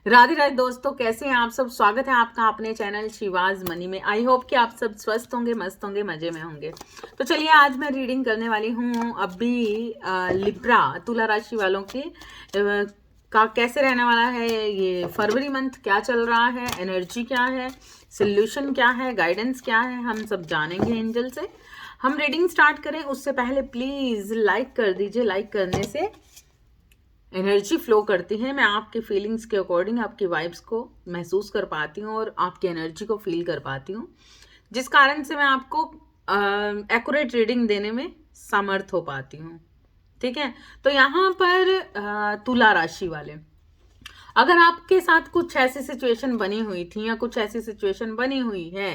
राधे राधे दोस्तों, कैसे हैं आप सब। स्वागत है आपका अपने चैनल शिवाज मनी में। आई होप कि आप सब स्वस्थ होंगे, मस्त होंगे, मजे में होंगे। तो चलिए आज मैं रीडिंग करने वाली हूँ अभी लिब्रा तुला राशि वालों की का कैसे रहने वाला है ये फरवरी मंथ, क्या चल रहा है, एनर्जी क्या है, सोल्यूशन क्या है, गाइडेंस क्या है, हम सब जानेंगे एंजल से। हम रीडिंग स्टार्ट करें उससे पहले प्लीज लाइक कर दीजिए। लाइक करने से एनर्जी फ्लो करती है। मैं आपके फीलिंग्स के अकॉर्डिंग आपकी वाइब्स को महसूस कर पाती हूँ और आपकी एनर्जी को फील कर पाती हूँ, जिस कारण से मैं आपको एक्यूरेट रीडिंग देने में समर्थ हो पाती हूँ। ठीक है, तो यहाँ पर तुला राशि वाले, अगर आपके साथ कुछ ऐसी सिचुएशन बनी हुई थी या कुछ ऐसी सिचुएशन बनी हुई है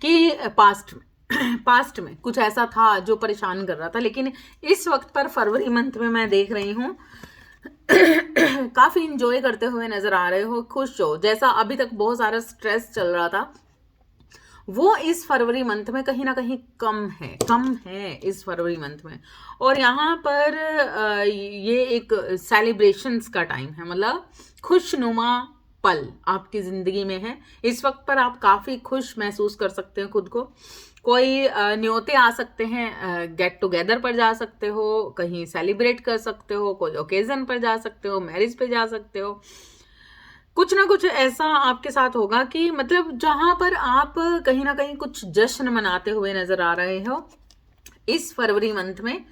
कि पास्ट में कुछ ऐसा था जो परेशान कर रहा था, लेकिन इस वक्त पर फरवरी मंथ में मैं देख रही हूँ काफी इंजॉय करते हुए नजर आ रहे हो, खुश हो। जैसा अभी तक बहुत सारा स्ट्रेस चल रहा था वो इस फरवरी मंथ में कहीं ना कहीं कम है इस फरवरी मंथ में। और यहाँ पर ये एक सेलिब्रेशंस का टाइम है, मतलब खुशनुमा पल आपकी जिंदगी में है। इस वक्त पर आप काफी खुश महसूस कर सकते हैं खुद को। कोई न्योते आ सकते हैं, गेट टुगेदर पर जा सकते हो, कहीं सेलिब्रेट कर सकते हो, कोई ओकेजन पर जा सकते हो, मैरिज पे जा सकते हो। कुछ ना कुछ ऐसा आपके साथ होगा कि मतलब जहां पर आप कहीं ना कहीं कुछ जश्न मनाते हुए नजर आ रहे हो इस फरवरी मंथ में।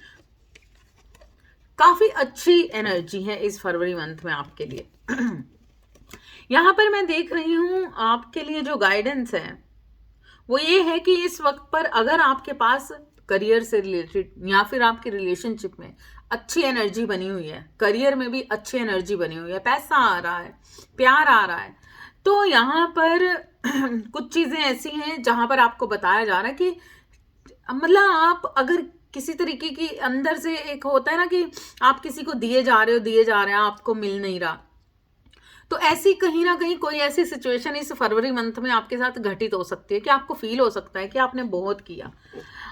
काफी अच्छी एनर्जी है इस फरवरी मंथ में आपके लिए। यहां पर मैं देख रही हूं आपके लिए जो गाइडेंस है वो ये है कि इस वक्त पर अगर आपके पास करियर से रिलेटेड या फिर आपके रिलेशनशिप में अच्छी एनर्जी बनी हुई है, करियर में भी अच्छी एनर्जी बनी हुई है, पैसा आ रहा है, प्यार आ रहा है, तो यहाँ पर कुछ चीजें ऐसी हैं जहां पर आपको बताया जा रहा है कि मतलब आप अगर किसी तरीके की अंदर से एक होता है ना कि आप किसी को दिए जा रहे हैं, आपको मिल नहीं रहा, तो ऐसी कहीं ना कहीं कोई ऐसी सिचुएशन इस फरवरी मंथ में आपके साथ घटित हो सकती है कि आपको फील हो सकता है कि आपने बहुत किया,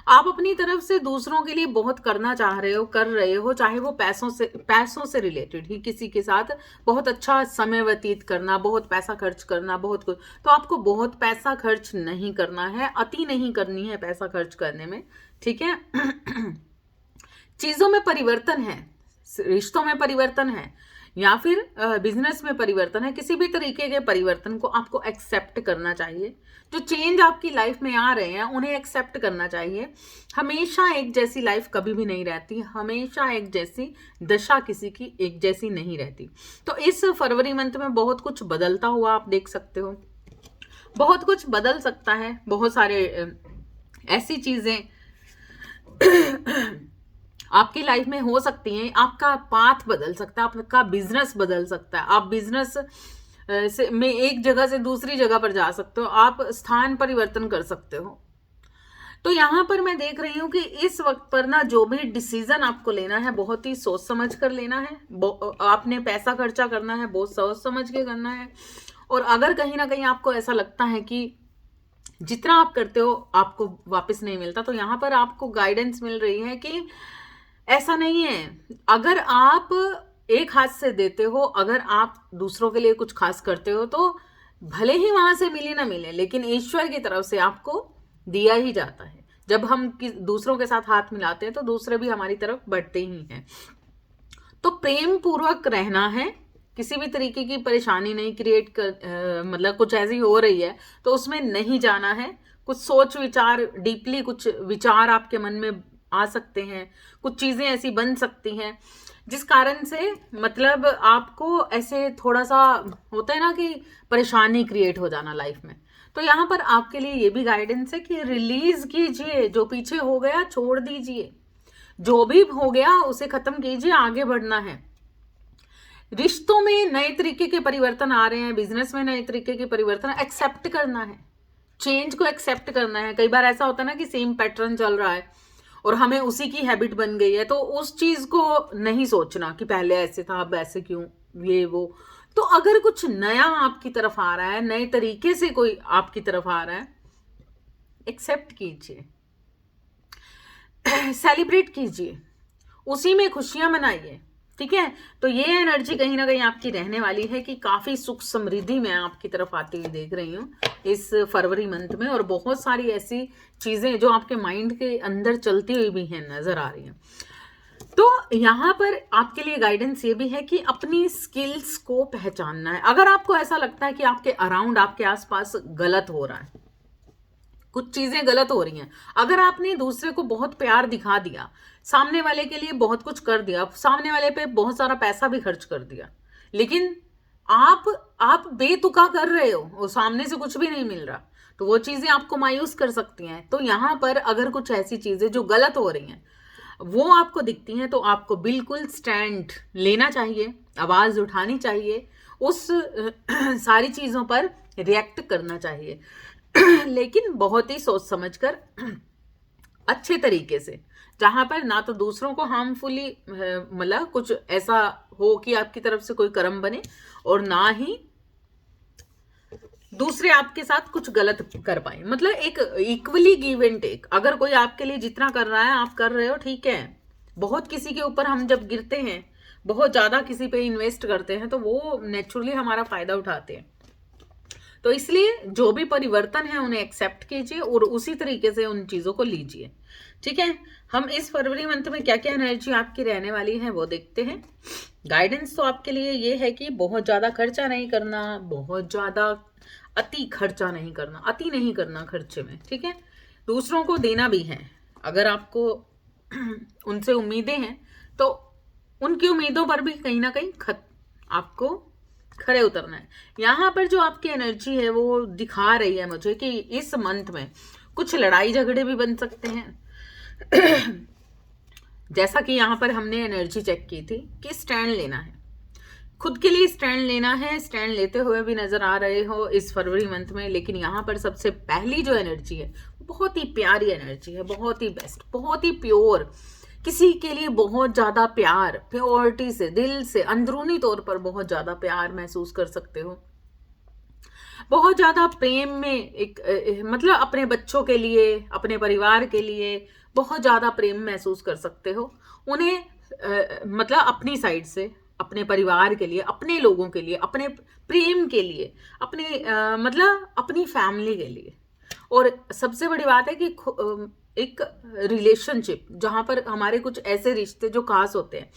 आप अपनी तरफ से दूसरों के लिए बहुत करना चाह रहे हो, कर रहे हो, चाहे वो पैसों से रिलेटेड ही किसी के साथ बहुत अच्छा समय व्यतीत करना, बहुत पैसा खर्च करना, बहुत कुछ। तो आपको बहुत पैसा खर्च नहीं करना है, अति नहीं करनी है पैसा खर्च करने में। ठीक है। चीजों में परिवर्तन है, रिश्तों में परिवर्तन है, या फिर बिजनेस में परिवर्तन है, किसी भी तरीके के परिवर्तन को आपको एक्सेप्ट करना चाहिए। जो चेंज आपकी लाइफ में आ रहे हैं उन्हें एक्सेप्ट करना चाहिए। हमेशा एक जैसी लाइफ कभी भी नहीं रहती, हमेशा एक जैसी दशा किसी की एक जैसी नहीं रहती। तो इस फरवरी मंथ में बहुत कुछ बदलता हुआ आप देख सकते हो, बहुत कुछ बदल सकता है, बहुत सारे ऐसी चीजें आपकी लाइफ में हो सकती हैं। आपका पाथ बदल सकता है, आपका बिजनेस बदल सकता है, आप बिजनेस से में एक जगह से दूसरी जगह पर जा सकते हो, आप स्थान परिवर्तन कर सकते हो। तो यहां पर मैं देख रही हूं कि इस वक्त पर ना जो भी डिसीजन आपको लेना है बहुत ही सोच समझ कर लेना है। आपने पैसा खर्चा करना है बहुत सोच समझ के करना है। और अगर कहीं ना कहीं आपको ऐसा लगता है कि जितना आप करते हो आपको वापस नहीं मिलता, तो यहां पर आपको गाइडेंस मिल रही है कि ऐसा नहीं है। अगर आप एक हाथ से देते हो, अगर आप दूसरों के लिए कुछ खास करते हो, तो भले ही वहां से मिले ना मिले, लेकिन ईश्वर की तरफ से आपको दिया ही जाता है। जब हम दूसरों के साथ हाथ मिलाते हैं तो दूसरे भी हमारी तरफ बढ़ते ही हैं। तो प्रेम पूर्वक रहना है, किसी भी तरीके की परेशानी नहीं क्रिएट कर मतलब कुछ ऐसी हो रही है तो उसमें नहीं जाना है। कुछ सोच विचार, डीपली कुछ विचार आपके मन में आ सकते हैं, कुछ चीजें ऐसी बन सकती हैं जिस कारण से मतलब आपको ऐसे थोड़ा सा होता है ना कि परेशानी क्रिएट हो जाना लाइफ में। तो यहाँ पर आपके लिए ये भी गाइडेंस है कि रिलीज कीजिए, जो पीछे हो गया छोड़ दीजिए, जो भी हो गया उसे खत्म कीजिए, आगे बढ़ना है। रिश्तों में नए तरीके के परिवर्तन आ रहे हैं, बिजनेस में नए तरीके के परिवर्तन एक्सेप्ट करना है, चेंज को एक्सेप्ट करना है। कई बार ऐसा होता है ना कि सेम पैटर्न चल रहा है और हमें उसी की हैबिट बन गई है, तो उस चीज को नहीं सोचना कि पहले ऐसे था अब ऐसे क्यों, ये वो। तो अगर कुछ नया आपकी तरफ आ रहा है, नए तरीके से कोई आपकी तरफ आ रहा है, एक्सेप्ट कीजिए, सेलिब्रेट कीजिए, उसी में खुशियां मनाइए। ठीक है। तो ये एनर्जी कहीं ना कहीं आपकी रहने वाली है कि काफी सुख समृद्धि मैं आपकी तरफ आती हुई देख रही हूँ इस फरवरी मंथ में, और बहुत सारी ऐसी चीजें जो आपके माइंड के अंदर चलती हुई भी हैं नजर आ रही हैं। तो यहाँ पर आपके लिए गाइडेंस ये भी है कि अपनी स्किल्स को पहचानना है। अगर आपको ऐसा लगता है कि आपके अराउंड, आपके आसपास गलत हो रहा है, कुछ चीजें गलत हो रही हैं, अगर आपने दूसरे को बहुत प्यार दिखा दिया, सामने वाले के लिए बहुत कुछ कर दिया, सामने वाले पे बहुत सारा पैसा भी खर्च कर दिया, लेकिन आप बेतुका कर रहे हो, वो सामने से कुछ भी नहीं मिल रहा, तो वो चीजें आपको मायूस कर सकती हैं। तो यहाँ पर अगर कुछ ऐसी चीजें जो गलत हो रही हैं वो आपको दिखती हैं, तो आपको बिल्कुल स्टैंड लेना चाहिए, आवाज उठानी चाहिए, उस सारी चीजों पर रिएक्ट करना चाहिए लेकिन बहुत ही सोच समझकर, अच्छे तरीके से, जहां पर ना तो दूसरों को हार्मफुली मतलब कुछ ऐसा हो कि आपकी तरफ से कोई कर्म बने, और ना ही दूसरे आपके साथ कुछ गलत कर पाए। मतलब एक इक्वली गिव एंड टेक। अगर कोई आपके लिए जितना कर रहा है आप कर रहे हो, ठीक है। बहुत किसी के ऊपर हम जब गिरते हैं, बहुत ज्यादा किसी पे इन्वेस्ट करते हैं, तो वो नेचुरली हमारा फायदा उठाते हैं। तो इसलिए जो भी परिवर्तन है उन्हें एक्सेप्ट कीजिए और उसी तरीके से उन चीजों को लीजिए, ठीक है। हम इस फरवरी मंथ में क्या क्या एनर्जी आपकी रहने वाली है वो देखते हैं। गाइडेंस तो आपके लिए ये है कि बहुत ज्यादा खर्चा नहीं करना, बहुत ज्यादा अति खर्चा नहीं करना, अति नहीं करना खर्चे में, ठीक है। दूसरों को देना भी है। अगर आपको उनसे उम्मीदें हैं तो उनकी उम्मीदों पर भी कहीं ना कहीं आपको खरे उतरना है। यहाँ पर जो आपकी एनर्जी है वो दिखा रही है मुझे कि इस मंथ में कुछ लड़ाई झगड़े भी बन सकते हैं जैसा कि यहाँ पर हमने एनर्जी चेक की थी कि स्टैंड लेना है, खुद के लिए स्टैंड लेना है, स्टैंड लेते हुए भी नजर आ रहे हो इस फरवरी मंथ में। लेकिन यहाँ पर सबसे पहली जो एनर्जी है बहुत ही प्यारी एनर्जी है, बहुत ही बेस्ट, बहुत ही प्योर, किसी के लिए बहुत ज्यादा प्यार, प्योरिटी से, दिल से, अंदरूनी तौर पर बहुत ज्यादा प्यार महसूस कर सकते हो, बहुत ज्यादा प्रेम में एक मतलब अपने बच्चों के लिए, अपने परिवार के लिए बहुत ज्यादा प्रेम महसूस कर सकते हो उन्हें, मतलब अपनी साइड से, अपने परिवार के लिए, अपने लोगों के लिए, अपने प्रेम के लिए, अपने मतलब अपनी फैमिली के लिए। और सबसे बड़ी बात है कि एक रिलेशनशिप जहां पर हमारे कुछ ऐसे रिश्ते जो खास होते हैं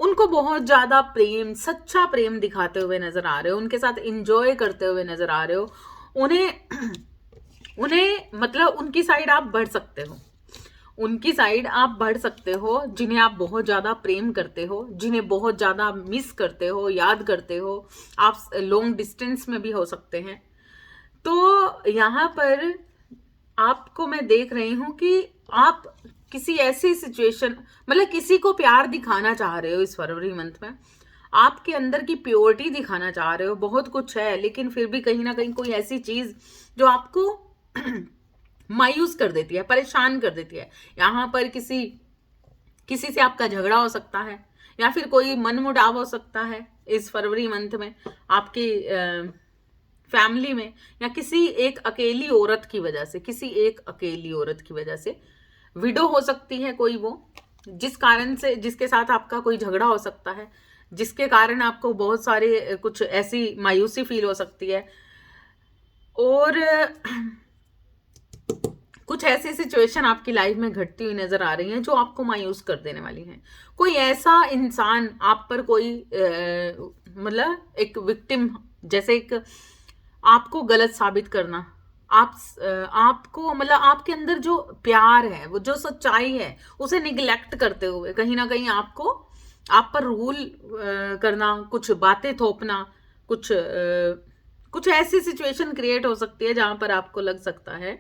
उनको बहुत ज्यादा प्रेम, सच्चा प्रेम दिखाते हुए नजर आ रहे हो, उनके साथ एंजॉय करते हुए नजर आ रहे हो, उन्हें मतलब उनकी साइड आप बढ़ सकते हो, उनकी साइड आप बढ़ सकते हो, जिन्हें आप बहुत ज्यादा प्रेम करते हो, जिन्हें बहुत ज्यादा मिस करते हो, याद करते हो। आप लॉन्ग डिस्टेंस में भी हो सकते हैं। तो यहाँ पर आपको मैं देख रही हूं कि आप किसी ऐसी सिचुएशन, मतलब किसी को प्यार दिखाना चाह रहे हो इस फरवरी मंथ में, आपके अंदर की प्योरिटी दिखाना चाह रहे हो, बहुत कुछ है, लेकिन फिर भी कहीं ना कहीं कोई ऐसी चीज जो आपको मायूस कर देती है, परेशान कर देती है। यहाँ पर किसी से आपका झगड़ा हो सकता है, या फिर कोई मनमुटाव हो सकता है इस फरवरी मंथ में आपकी फैमिली में, या किसी एक अकेली औरत की वजह से, किसी एक अकेली औरत की वजह से विडो हो सकती है कोई, वो जिस कारण से, जिसके साथ आपका कोई झगड़ा हो सकता है, जिसके कारण आपको बहुत सारे कुछ ऐसी मायूसी फील हो सकती है। और कुछ ऐसी सिचुएशन आपकी लाइफ में घटती हुई नजर आ रही हैं जो आपको मायूस कर देने वाली हैं। कोई ऐसा इंसान आप पर कोई मतलब एक विक्टिम, जैसे एक आपको गलत साबित करना, आपको मतलब आपके अंदर जो प्यार है, वो जो सच्चाई है, उसे निगलेक्ट करते हुए कहीं ना कहीं आपको, आप पर रूल करना, कुछ बातें थोपना, कुछ ऐसी सिचुएशन क्रिएट हो सकती है जहां पर आपको लग सकता है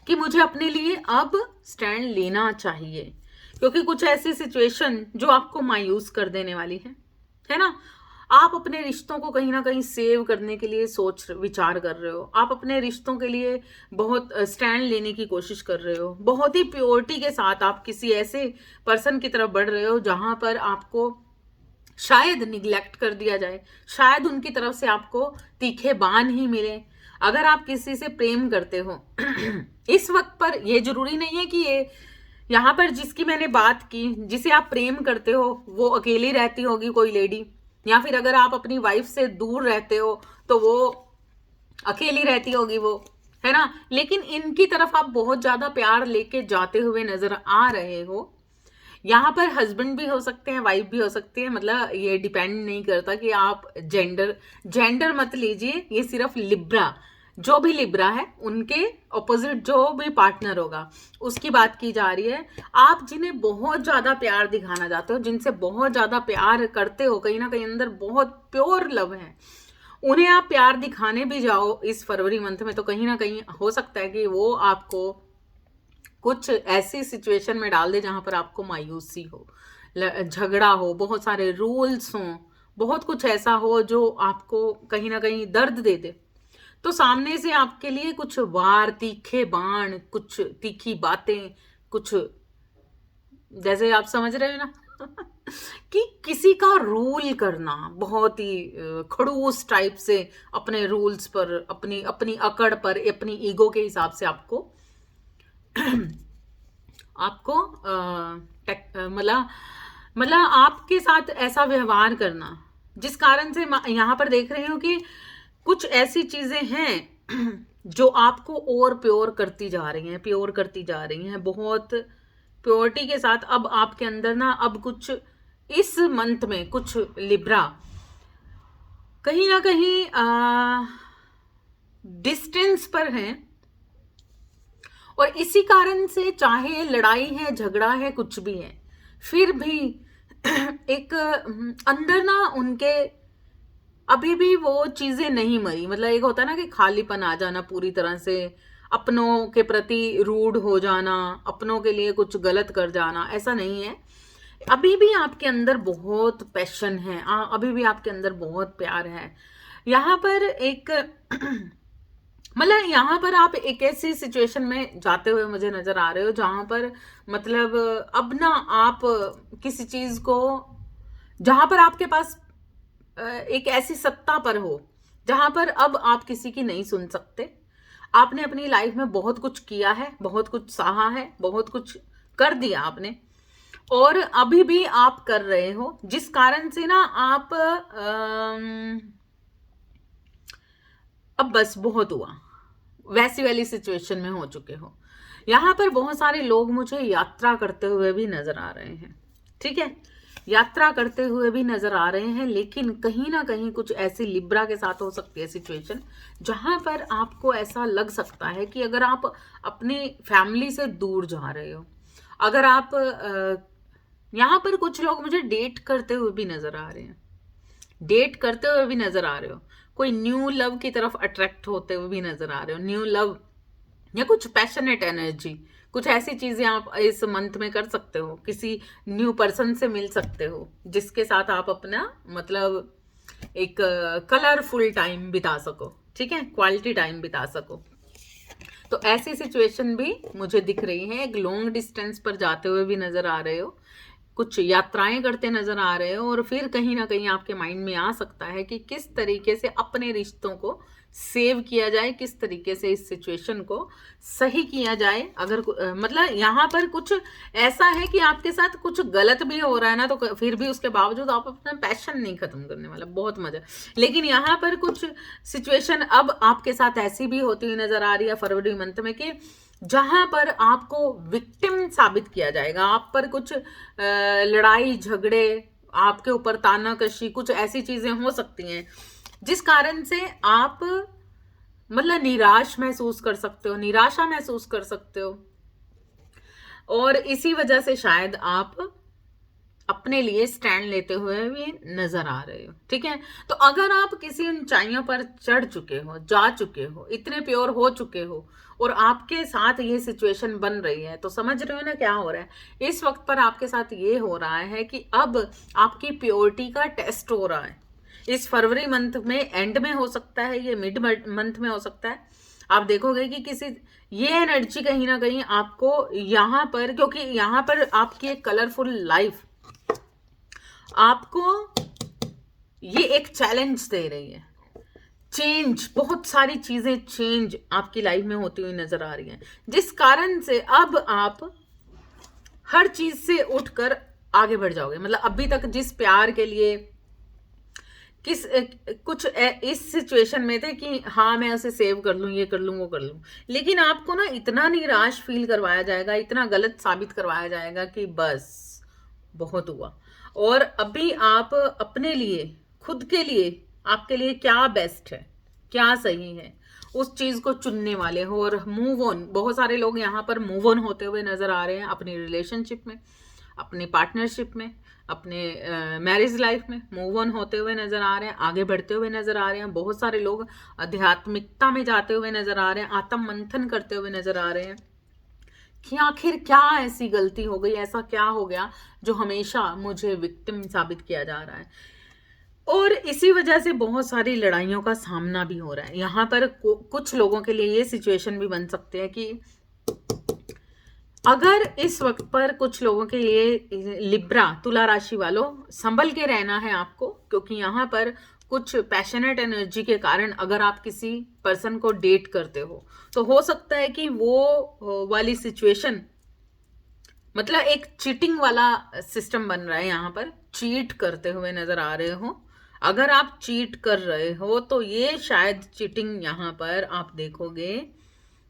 कि मुझे अपने लिए अब स्टैंड लेना चाहिए, क्योंकि कुछ ऐसी सिचुएशन जो आपको मायूस कर देने वाली है ना। आप अपने रिश्तों को कहीं ना कहीं सेव करने के लिए सोच विचार कर रहे हो, आप अपने रिश्तों के लिए बहुत स्टैंड लेने की कोशिश कर रहे हो, बहुत ही प्योरिटी के साथ आप किसी ऐसे पर्सन की तरफ बढ़ रहे हो जहां पर आपको शायद निग्लेक्ट कर दिया जाए, शायद उनकी तरफ से आपको तीखे बाण ही मिले। अगर आप किसी से प्रेम करते हो इस वक्त पर, यह जरूरी नहीं है कि यहाँ पर जिसकी मैंने बात की, जिसे आप प्रेम करते हो, वो अकेली रहती होगी कोई लेडी, या फिर अगर आप अपनी वाइफ से दूर रहते हो तो वो अकेली रहती होगी, वो है ना। लेकिन इनकी तरफ आप बहुत ज्यादा प्यार लेके जाते हुए नजर आ रहे हो। यहाँ पर हस्बैंड भी हो सकते हैं, वाइफ भी हो सकती है, मतलब ये डिपेंड नहीं करता कि आप जेंडर मत लीजिए, ये सिर्फ लिब्रा, जो भी लिब्रा है उनके ऑपोजिट जो भी पार्टनर होगा उसकी बात की जा रही है। आप जिन्हें बहुत ज्यादा प्यार दिखाना चाहते हो, जिनसे बहुत ज्यादा प्यार करते हो, कहीं ना कहीं अंदर बहुत प्योर लव है, उन्हें आप प्यार दिखाने भी जाओ इस फरवरी मंथ में, तो कहीं ना कहीं हो सकता है कि वो आपको कुछ ऐसी सिचुएशन में डाल दे जहां पर आपको मायूसी हो, झगड़ा हो, बहुत सारे रूल्स हो, बहुत कुछ ऐसा हो जो आपको कहीं ना कहीं दर्द दे दे। तो सामने से आपके लिए कुछ वार, तीखे बाण, कुछ तीखी बातें, कुछ जैसे आप समझ रहे हो ना कि किसी का रूल करना बहुत ही खड़ूस टाइप से, अपने रूल्स पर, अपनी अपनी अकड़ पर, अपनी ईगो के हिसाब से आपको आपको मतलब आपके साथ ऐसा व्यवहार करना, जिस कारण से यहाँ पर देख रही हूँ कि कुछ ऐसी चीजें हैं जो आपको और प्योर करती जा रही हैं, प्योर करती जा रही हैं बहुत प्योरिटी के साथ। अब आपके अंदर ना, अब कुछ इस मंथ में कुछ लिब्रा कहीं ना कहीं डिस्टेंस पर हैं, और इसी कारण से चाहे लड़ाई है, झगड़ा है, कुछ भी है, फिर भी एक अंदर ना उनके अभी भी वो चीजें नहीं मरी। मतलब एक होता है ना कि खालीपन आ जाना पूरी तरह से, अपनों के प्रति रूड हो जाना, अपनों के लिए कुछ गलत कर जाना, ऐसा नहीं है। अभी भी आपके अंदर बहुत पैशन है, अभी भी आपके अंदर बहुत प्यार है। यहाँ पर एक मतलब यहाँ पर आप एक ऐसी सिचुएशन में जाते हुए मुझे नजर आ रहे हो जहां पर मतलब अब ना आप किसी चीज को, जहां पर आपके पास एक ऐसी सत्ता पर हो जहां पर अब आप किसी की नहीं सुन सकते। आपने अपनी लाइफ में बहुत कुछ किया है, बहुत कुछ सहा है, बहुत कुछ कर दिया आपने, और अभी भी आप कर रहे हो, जिस कारण से ना आप अब बस बहुत हुआ, वैसी वाली सिचुएशन में हो चुके हो। यहाँ पर बहुत सारे लोग मुझे यात्रा करते हुए भी नजर आ रहे हैं, ठीक है, यात्रा करते हुए भी नजर आ रहे हैं। लेकिन कहीं ना कहीं कुछ ऐसी लिब्रा के साथ हो सकती है सिचुएशन जहां पर आपको ऐसा लग सकता है कि अगर आप अपनी फैमिली से दूर जा रहे हो, अगर आप यहाँ पर कुछ लोग मुझे डेट करते हुए भी नजर आ रहे हैं, डेट करते हुए भी नजर आ रहे हो, कोई न्यू लव की तरफ अट्रैक्ट होते हुए भी नजर आ रहे हो, न्यू लव या कुछ पैशनेट एनर्जी, कुछ ऐसी चीजें आप इस मंथ में कर सकते हो। किसी न्यू पर्सन से मिल सकते हो जिसके साथ आप अपना मतलब एक कलरफुल टाइम बिता सको, ठीक है, क्वालिटी टाइम बिता सको। तो ऐसी सिचुएशन भी मुझे दिख रही है। एक लॉन्ग डिस्टेंस पर जाते हुए भी नजर आ रहे हो, कुछ यात्राएं करते नजर आ रहे हो, और फिर कहीं ना कहीं आपके माइंड में आ सकता है कि किस तरीके से अपने रिश्तों को सेव किया जाए, किस तरीके से इस सिचुएशन को सही किया जाए। अगर मतलब यहाँ पर कुछ ऐसा है कि आपके साथ कुछ गलत भी हो रहा है ना, तो फिर भी उसके बावजूद आप अपना पैशन नहीं खत्म करने वाला, बहुत मजा। लेकिन यहाँ पर कुछ सिचुएशन अब आपके साथ ऐसी भी होती हुई नजर आ रही है फरवरी मंथ में कि जहां पर आपको विक्टिम साबित किया जाएगा, आप पर कुछ लड़ाई झगड़े, आपके ऊपर तानाकशी, कुछ ऐसी चीजें हो सकती हैं जिस कारण से आप मतलब निराश महसूस कर सकते हो, निराशा महसूस कर सकते हो, और इसी वजह से शायद आप अपने लिए स्टैंड लेते हुए भी नजर आ रहे हो, ठीक है। तो अगर आप किसी ऊंचाइयों पर चढ़ चुके हो, जा चुके हो, इतने प्योर हो चुके हो, और आपके साथ ये सिचुएशन बन रही है, तो समझ रहे हो ना क्या हो रहा है। इस वक्त पर आपके साथ ये हो रहा है कि अब आपकी प्योरिटी का टेस्ट हो रहा है। इस फरवरी मंथ में एंड में हो सकता है, ये मिड मंथ में हो सकता है। आप देखोगे कि किसी ये एनर्जी कहीं ना कहीं आपको यहाँ पर, क्योंकि यहाँ पर आपकी एक कलरफुल लाइफ आपको ये एक चैलेंज दे रही है। चेंज, बहुत सारी चीजें चेंज आपकी लाइफ में होती हुई नजर आ रही हैं, जिस कारण से अब आप हर चीज से उठकर आगे बढ़ जाओगे। मतलब अभी तक जिस प्यार के लिए किस कुछ इस सिचुएशन में थे कि हाँ मैं उसे सेव कर लूँ, ये कर लूँ, वो कर लूँ, लेकिन आपको ना इतना निराश फील करवाया जाएगा, इतना गलत साबित करवाया जाएगा कि बस बहुत हुआ। और अभी आप अपने लिए, खुद के लिए, आपके लिए क्या बेस्ट है, क्या सही है, उस चीज को चुनने वाले हो और मूव ऑन। बहुत सारे लोग यहाँ पर मूव ऑन होते हुए नजर आ रहे हैं अपनी रिलेशनशिप में, अपनी पार्टनरशिप में, अपने मैरिज लाइफ में मूव ऑन होते हुए नजर आ रहे हैं, आगे बढ़ते हुए नजर आ रहे हैं। बहुत सारे लोग आध्यात्मिकता में जाते हुए नजर आ रहे हैं, आत्म मंथन करते हुए नजर आ रहे हैं कि आखिर क्या ऐसी गलती हो गई, ऐसा क्या हो गया जो हमेशा मुझे विक्टिम साबित किया जा रहा है। और इसी वजह से बहुत सारी लड़ाइयों का सामना भी हो रहा है। यहाँ पर कुछ लोगों के लिए ये सिचुएशन भी बन सकते हैं कि अगर इस वक्त पर कुछ लोगों के लिए लिब्रा, तुला राशि वालों, संभल के रहना है आपको, क्योंकि यहाँ पर कुछ पैशनेट एनर्जी के कारण अगर आप किसी पर्सन को डेट करते हो तो हो सकता है कि वो वाली सिचुएशन, मतलब एक चीटिंग वाला सिस्टम बन रहा है। यहाँ पर चीट करते हुए नजर आ रहे हो। अगर आप चीट कर रहे हो तो ये शायद चीटिंग यहाँ पर आप देखोगे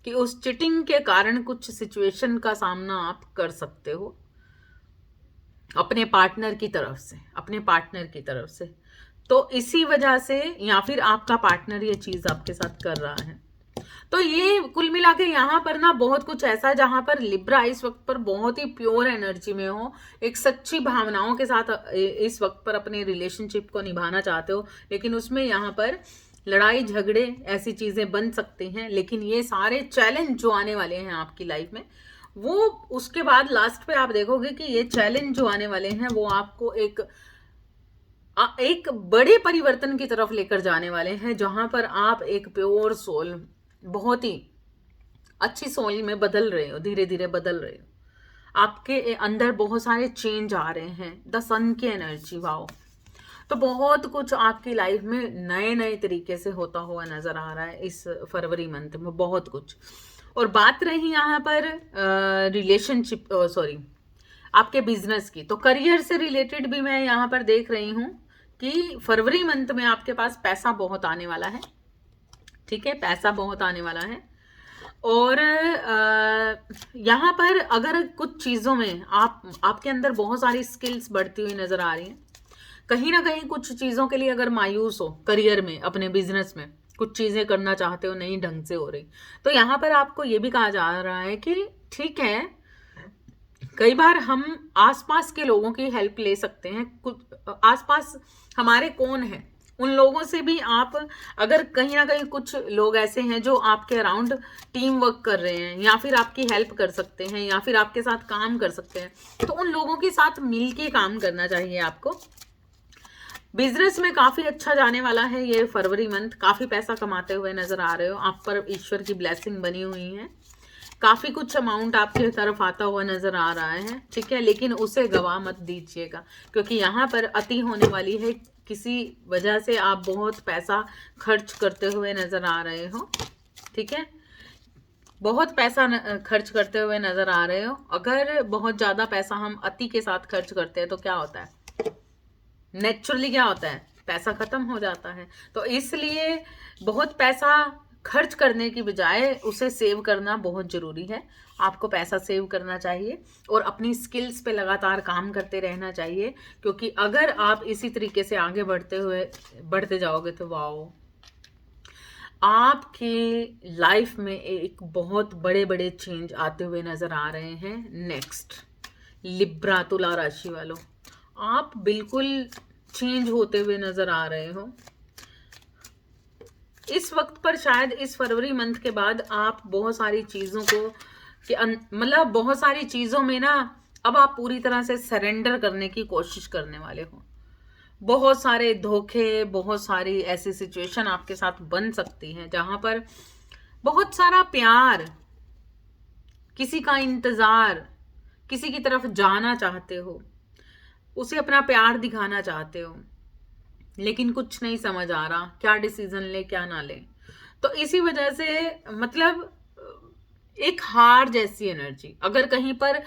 कि उस चीटिंग के कारण कुछ सिचुएशन का सामना आप कर सकते हो अपने पार्टनर की तरफ से, अपने पार्टनर की तरफ से। तो इसी वजह से, या फिर आपका पार्टनर ये चीज आपके साथ कर रहा है। तो ये कुल मिला के यहाँ पर ना बहुत कुछ ऐसा जहां पर लिब्रा इस वक्त पर बहुत ही प्योर एनर्जी में हो, एक सच्ची भावनाओं के साथ इस वक्त पर अपने रिलेशनशिप को निभाना चाहते हो, लेकिन उसमें यहाँ पर लड़ाई झगड़े ऐसी चीजें बन सकती हैं। लेकिन ये सारे चैलेंज जो आने वाले हैं आपकी लाइफ में, वो उसके बाद लास्ट पे आप देखोगे कि ये चैलेंज जो आने वाले हैं वो आपको एक बड़े परिवर्तन की तरफ लेकर जाने वाले हैं, जहां पर आप एक प्योर सोल, बहुत ही अच्छी सोल में बदल रहे हो, धीरे धीरे बदल रहे हो। आपके अंदर बहुत सारे चेंज आ रहे हैं। द सन की एनर्जी, वाओ। तो बहुत कुछ आपकी लाइफ में नए नए तरीके से होता हुआ नजर आ रहा है इस फरवरी मंथ में, बहुत कुछ। और बात रही यहाँ पर रिलेशनशिप, सॉरी, आपके बिजनेस की, तो करियर से रिलेटेड भी मैं यहाँ पर देख रही हूँ कि फरवरी मंथ में आपके पास पैसा बहुत आने वाला है। ठीक है, पैसा बहुत आने वाला है। और यहाँ पर अगर कुछ चीज़ों में आपके अंदर बहुत सारी स्किल्स बढ़ती हुई नजर आ रही हैं, कहीं ना कहीं कुछ चीज़ों के लिए अगर मायूस हो करियर में, अपने बिजनेस में कुछ चीज़ें करना चाहते हो, नहीं ढंग से हो रही, तो यहाँ पर आपको ये भी कहा जा रहा है कि ठीक है, कई बार हम आसपास के लोगों की हेल्प ले सकते हैं। कुछ आसपास हमारे कौन है, उन लोगों से भी आप, अगर कहीं ना कहीं कुछ लोग ऐसे हैं जो आपके अराउंड टीम वर्क कर रहे हैं, या फिर आपकी हेल्प कर सकते हैं, या फिर आपके साथ काम कर सकते हैं, तो उन लोगों के साथ मिलके काम करना चाहिए आपको। बिजनेस में काफी अच्छा जाने वाला है ये फरवरी मंथ, काफी पैसा कमाते हुए नजर आ रहे हो, आप पर ईश्वर की ब्लेसिंग बनी हुई है, काफी कुछ अमाउंट आपके तरफ आता हुआ नजर आ रहा है। ठीक है, लेकिन उसे गवा मत दीजिएगा, क्योंकि यहाँ पर अति होने वाली है। किसी वजह से आप बहुत पैसा खर्च करते हुए नजर आ रहे हो। ठीक है, बहुत पैसा खर्च करते हुए नजर आ रहे हो। अगर बहुत ज्यादा पैसा हम अति के साथ खर्च करते हैं तो क्या होता है, नेचुरली क्या होता है, पैसा खत्म हो जाता है। तो इसलिए बहुत पैसा खर्च करने की बजाय उसे सेव करना बहुत जरूरी है। आपको पैसा सेव करना चाहिए और अपनी स्किल्स पे लगातार काम करते रहना चाहिए, क्योंकि अगर आप इसी तरीके से आगे बढ़ते जाओगे तो वाओ, आपकी लाइफ में एक बहुत बड़े बड़े चेंज आते हुए नजर आ रहे हैं। नेक्स्ट, लिब्रा, तुला राशि वालों, आप बिल्कुल चेंज होते हुए नजर आ रहे हो इस वक्त पर। शायद इस फरवरी मंथ के बाद आप बहुत सारी चीजों को मतलब बहुत सारी चीजों में ना अब आप पूरी तरह से सरेंडर करने की कोशिश करने वाले हो। बहुत सारे धोखे, बहुत सारी ऐसी सिचुएशन आपके साथ बन सकती है जहां पर बहुत सारा प्यार, किसी का इंतजार, किसी की तरफ जाना चाहते हो, उसे अपना प्यार दिखाना चाहते हो, लेकिन कुछ नहीं समझ आ रहा क्या डिसीजन ले क्या ना ले। तो इसी वजह से मतलब एक हार जैसी एनर्जी, अगर कहीं पर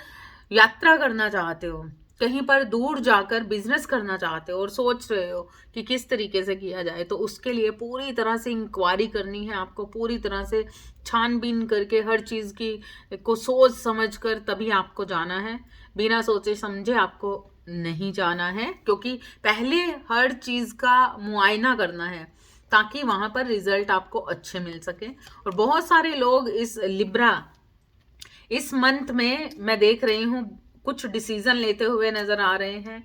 यात्रा करना चाहते हो, कहीं पर दूर जाकर बिजनेस करना चाहते हो और सोच रहे हो कि किस तरीके से किया जाए, तो उसके लिए पूरी तरह से इंक्वायरी करनी है आपको, पूरी तरह से छानबीन करके हर चीज़ की को सोच समझ कर तभी आपको जाना है। बिना सोचे समझे आपको नहीं जाना है, क्योंकि पहले हर चीज़ का मुआयना करना है ताकि वहां पर रिजल्ट आपको अच्छे मिल सके। और बहुत सारे लोग इस मंथ में मैं देख रही हूँ कुछ डिसीजन लेते हुए नजर आ रहे हैं,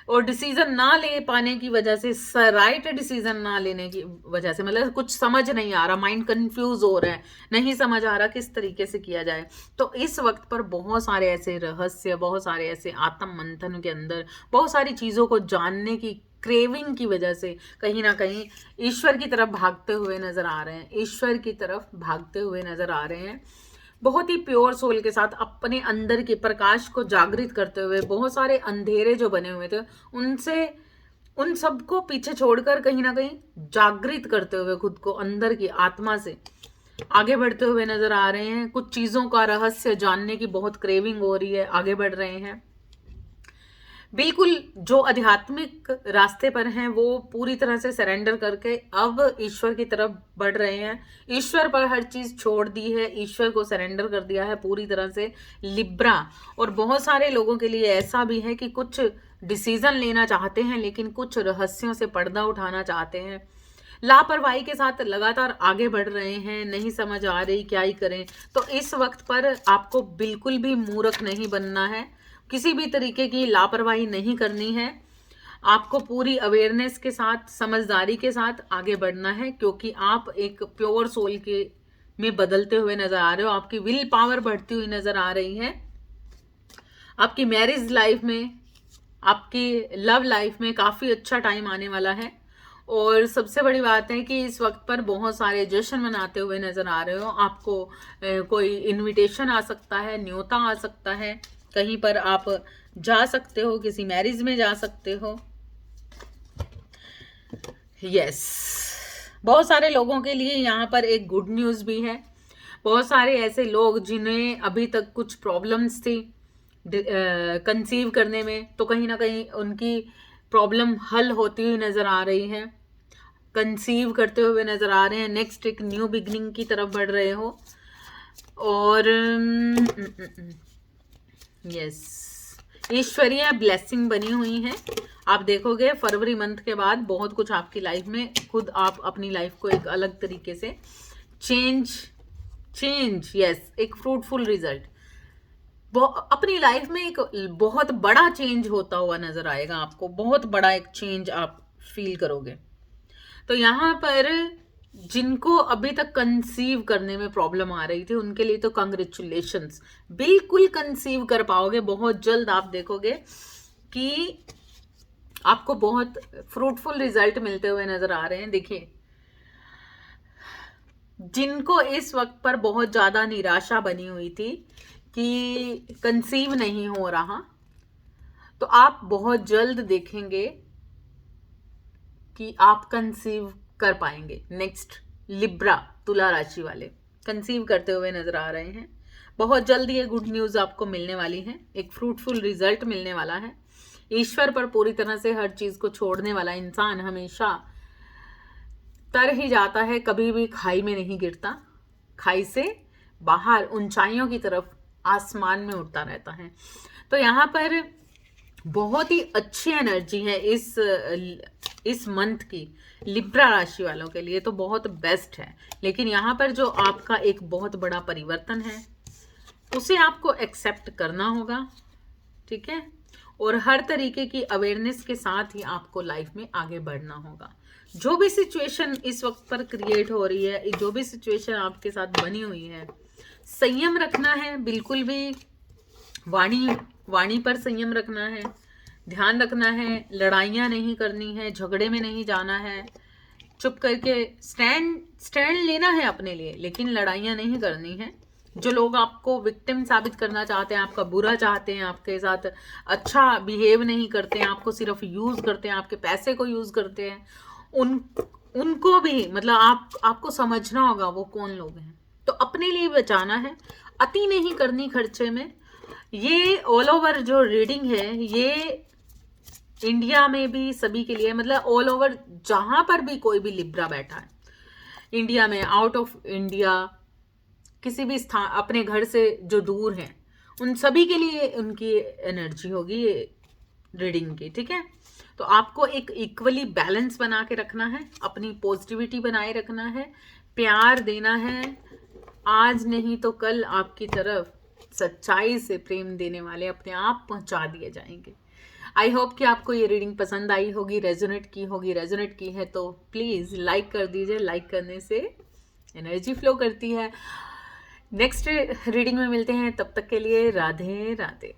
और डिसीजन ना ले पाने की वजह से, राइट डिसीजन ना लेने की वजह से, मतलब कुछ समझ नहीं आ रहा, माइंड कंफ्यूज हो रहा है, नहीं समझ आ रहा किस तरीके से किया जाए। तो इस वक्त पर बहुत सारे ऐसे रहस्य, बहुत सारे ऐसे आत्म मंथन के अंदर बहुत सारी चीज़ों को जानने की क्रेविंग की वजह से कहीं ना कहीं ईश्वर की तरफ भागते हुए नजर आ रहे हैं, ईश्वर की तरफ भागते हुए नजर आ रहे हैं, बहुत ही प्योर सोल के साथ अपने अंदर के प्रकाश को जागृत करते हुए। बहुत सारे अंधेरे जो बने हुए थे उन सबको पीछे छोड़कर कहीं ना कहीं जागृत करते हुए खुद को अंदर की आत्मा से आगे बढ़ते हुए नजर आ रहे हैं। कुछ चीजों का रहस्य जानने की बहुत क्रेविंग हो रही है, आगे बढ़ रहे हैं। बिल्कुल जो आध्यात्मिक रास्ते पर हैं वो पूरी तरह से सरेंडर करके अब ईश्वर की तरफ बढ़ रहे हैं, ईश्वर पर हर चीज छोड़ दी है, ईश्वर को सरेंडर कर दिया है पूरी तरह से लिब्रा। और बहुत सारे लोगों के लिए ऐसा भी है कि कुछ डिसीजन लेना चाहते हैं लेकिन कुछ रहस्यों से पर्दा उठाना चाहते हैं, लापरवाही के साथ लगातार आगे बढ़ रहे हैं, नहीं समझ आ रही क्या ही करें। तो इस वक्त पर आपको बिल्कुल भी मूर्ख नहीं बनना है, किसी भी तरीके की लापरवाही नहीं करनी है, आपको पूरी अवेयरनेस के साथ, समझदारी के साथ आगे बढ़ना है, क्योंकि आप एक प्योर सोल के में बदलते हुए नजर आ रहे हो, आपकी विल पावर बढ़ती हुई नजर आ रही है, आपकी मैरिज लाइफ में, आपकी लव लाइफ में काफी अच्छा टाइम आने वाला है। और सबसे बड़ी बात है कि इस वक्त पर बहुत सारे जश्न मनाते हुए नजर आ रहे हो, आपको कोई इनविटेशन आ सकता है, न्योता आ सकता है, कहीं पर आप जा सकते हो, किसी मैरिज में जा सकते हो। यस, बहुत सारे लोगों के लिए यहाँ पर एक गुड न्यूज़ भी है। बहुत सारे ऐसे लोग जिन्हें अभी तक कुछ प्रॉब्लम्स थी कंसीव करने में, तो कहीं ना कहीं उनकी प्रॉब्लम हल होती हुई नजर आ रही है, कंसीव करते हुए नजर आ रहे हैं, नेक्स्ट एक न्यू बिगनिंग की तरफ बढ़ रहे हो। और यस, ईश्वरीय ब्लेसिंग बनी हुई है। आप देखोगे फरवरी मंथ के बाद बहुत कुछ आपकी लाइफ में, खुद आप अपनी लाइफ को एक अलग तरीके से चेंज यस, एक फ्रूटफुल रिजल्ट, अपनी लाइफ में एक बहुत बड़ा चेंज होता हुआ नजर आएगा आपको, बहुत बड़ा एक चेंज आप फील करोगे। तो यहाँ पर जिनको अभी तक कंसीव करने में प्रॉब्लम आ रही थी उनके लिए तो कंग्रेचुलेशंस, बिल्कुल कंसीव कर पाओगे बहुत जल्द। आप देखोगे कि आपको बहुत फ्रूटफुल रिजल्ट मिलते हुए नजर आ रहे हैं। देखिए, जिनको इस वक्त पर बहुत ज्यादा निराशा बनी हुई थी कि कंसीव नहीं हो रहा, तो आप बहुत जल्द देखेंगे कि आप कंसीव कर पाएंगे। नेक्स्ट लिब्रा, तुला राशि वाले कंसीव करते हुए नजर आ रहे हैं, बहुत जल्द ये गुड न्यूज आपको मिलने वाली है, एक फ्रूटफुल रिजल्ट मिलने वाला है। ईश्वर पर पूरी तरह से हर चीज को छोड़ने वाला इंसान हमेशा तर ही जाता है, कभी भी खाई में नहीं गिरता, खाई से बाहर ऊंचाइयों की तरफ आसमान में उड़ता रहता है। तो यहाँ पर बहुत ही अच्छी एनर्जी है इस मंथ की लिब्रा राशि वालों के लिए, तो बहुत बेस्ट है। लेकिन यहाँ पर जो आपका एक बहुत बड़ा परिवर्तन है उसे आपको एक्सेप्ट करना होगा, ठीक है, और हर तरीके की अवेयरनेस के साथ ही आपको लाइफ में आगे बढ़ना होगा। जो भी सिचुएशन इस वक्त पर क्रिएट हो रही है, जो भी सिचुएशन आपके साथ बनी हुई है, संयम रखना है, बिल्कुल भी वाणी पर संयम रखना है, ध्यान रखना है, लड़ाइयाँ नहीं करनी है, झगड़े में नहीं जाना है, चुप करके स्टैंड लेना है अपने लिए, लेकिन लड़ाइयाँ नहीं करनी है। जो लोग आपको विक्टिम साबित करना चाहते हैं, आपका बुरा चाहते हैं, आपके साथ अच्छा बिहेव नहीं करते हैं, आपको सिर्फ यूज करते हैं, आपके पैसे को यूज करते हैं, उनको भी मतलब आपको समझना होगा वो कौन लोग हैं। तो अपने लिए बचाना है, अति नहीं करनी खर्चे में, ये ऑल ओवर जो रीडिंग है ये इंडिया में भी सभी के लिए, मतलब ऑल ओवर जहां पर भी कोई भी लिब्रा बैठा है, इंडिया में, आउट ऑफ इंडिया, किसी भी स्थान, अपने घर से जो दूर हैं, उन सभी के लिए उनकी एनर्जी होगी ये रीडिंग की, ठीक है। तो आपको एक इक्वली बैलेंस बना के रखना है, अपनी पॉजिटिविटी बनाए रखना है, प्यार देना है। आज नहीं तो कल आपकी तरफ सच्चाई से प्रेम देने वाले अपने आप पहुंचा दिए जाएंगे। आई होप कि आपको ये रीडिंग पसंद आई होगी, रेजोनेट की होगी। रेजोनेट की है तो प्लीज़ लाइक कर दीजिए, लाइक करने से एनर्जी फ्लो करती है। नेक्स्ट रीडिंग में मिलते हैं, तब तक के लिए राधे राधे।